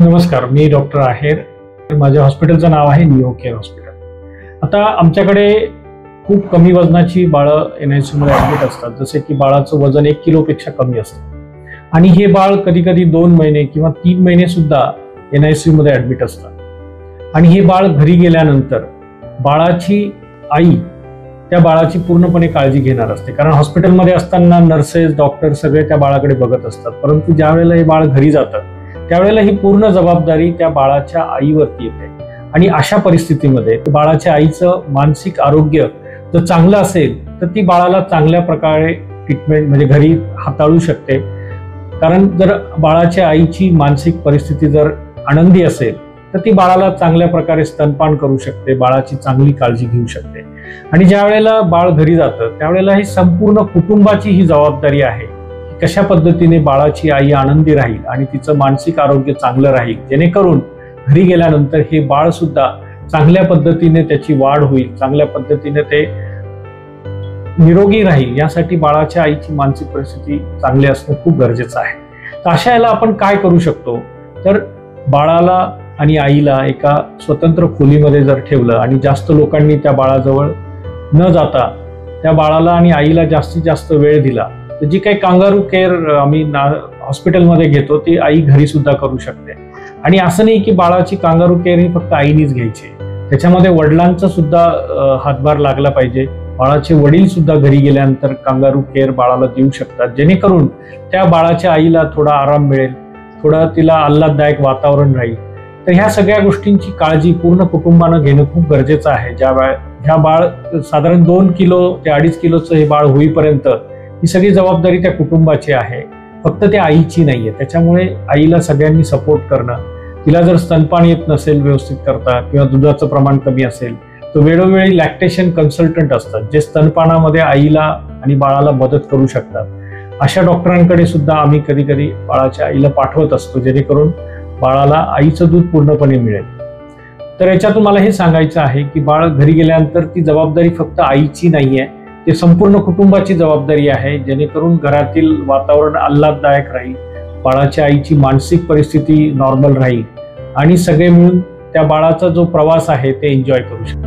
नमस्कार, मी डॉक्टर आहेर. माझ्या हॉस्पिटलचं नाव आहे निओ केअर हॉस्पिटल. आता आमच्याकडे खूप कमी वजनाची बाळं NICU मध्ये ऍडमिट असतात. जसे की बाळाचं वजन 1 किलोपेक्षा कमी असतं आणि हे बाळ कधी कधी 2 महिने किंवा 3 महिने सुद्धा NICU मध्ये ऍडमिट असतात. आणि हे बाळ घरी गेल्यानंतर बाळाची आई त्या बाळाची पूर्णपणे काळजी घेणार असते, कारण हॉस्पिटलमध्ये असताना नर्सेस डॉक्टर सगळे त्या बाळाकडे बघत असतात. परंतु ज्या वेळेला हे बाळ घरी जातं त्यावेळेला ही पूर्ण जबाबदारी त्या बाळाच्या आईवरती येते. आणि अशा परिस्थितीमध्ये बाळाच्या आईचं मानसिक आरोग्य जर चांगलं असेल तर ती बाळाला चांगल्या प्रकारे ट्रीटमेंट म्हणजे घरी हाताळू शकते. कारण जर बाळाच्या आईची मानसिक परिस्थिती जर आनंदी असेल तर ती बाळाला चांगल्या प्रकारे स्तनपान करू शकते, बाळाची चांगली काळजी घेऊ शकते. आणि ज्या वेळेला बाळ घरी जातं त्यावेळेला ही संपूर्ण कुटुंबाची ही जबाबदारी आहे की कशा पद्धतीने बाळाची आई आनंदी राहील आणि तिचं मानसिक आरोग्य चांगलं राहील, जेणेकरून घरी गेल्यानंतर हे बाळ सुद्धा चांगल्या पद्धतीने त्याची वाढ होईल, चांगल्या पद्धतीने ते निरोगी राहील. यासाठी बाळाच्या आईची मानसिक परिस्थिती चांगली असणं खूप गरजेचं आहे. तर अशा याला आपण काय करू शकतो, तर बाळाला आणि आईला एका स्वतंत्र खोलीमध्ये जर ठेवलं आणि जास्त लोकांनी त्या बाळाजवळ न जाता त्या बाळाला आणि आईला जास्तीत जास्त वेळ दिला तर जी काही कांगारू केअर आम्ही हॉस्पिटलमध्ये घेतो ती आई घरी सुद्धा करू शकते. आणि असं नाही की बाळाची कांगारू केअर ही फक्त आईनीच घ्यायची, त्याच्यामध्ये वडिलांचा सुद्धा हातभार लागला पाहिजे. बाळाचे वडील सुद्धा घरी गेल्यानंतर कांगारू केअर बाळाला देऊ शकतात, जेणेकरून त्या बाळाच्या आईला थोडा आराम मिळेल, थोडा तिला आल्हाददायक वातावरण राहील. तर ह्या सगळ्या गोष्टींची काळजी पूर्ण कुटुंबानं घेणं खूप गरजेचं आहे. ह्या बाळ साधारण 2 किलो ते 2.5 किलोचं हे बाळ होईपर्यंत ही सगळी जबाबदारी त्या कुटुंबाची आहे, फक्त त्या आईची नाहीये. त्याच्यामुळे आईला सगळ्यांनी सपोर्ट करणं, तिला जर स्तनपान येत नसेल व्यवस्थित करता किंवा दुधाचं प्रमाण कमी असेल तर वेळोवेळी लॅक्टेशन कन्सल्टंट असतात जे स्तनपानामध्ये आईला आणि बाळाला मदत करू शकतात. अशा डॉक्टरांकडे सुद्धा आम्ही कधी कधी बाळाच्या आईला पाठवत असतो, जेणेकरून बाळाला आईचं दूध पूर्णपणे मिळेल. तर याच्यातून मला हे सांगायचं आहे की बाळ घरी गेल्यानंतर ती जबाबदारी फक्त आईची नाहीये, ते संपूर्ण कुटुंबाची जबाबदारी आहे, जेणेकरून घरातील वातावरण आल्हाददायक राहील, बाळाच्या आईची मानसिक परिस्थिती नॉर्मल राहील आणि सगळे मिळून त्या बाळाचा जो प्रवास आहे ते एन्जॉय करू शकतात.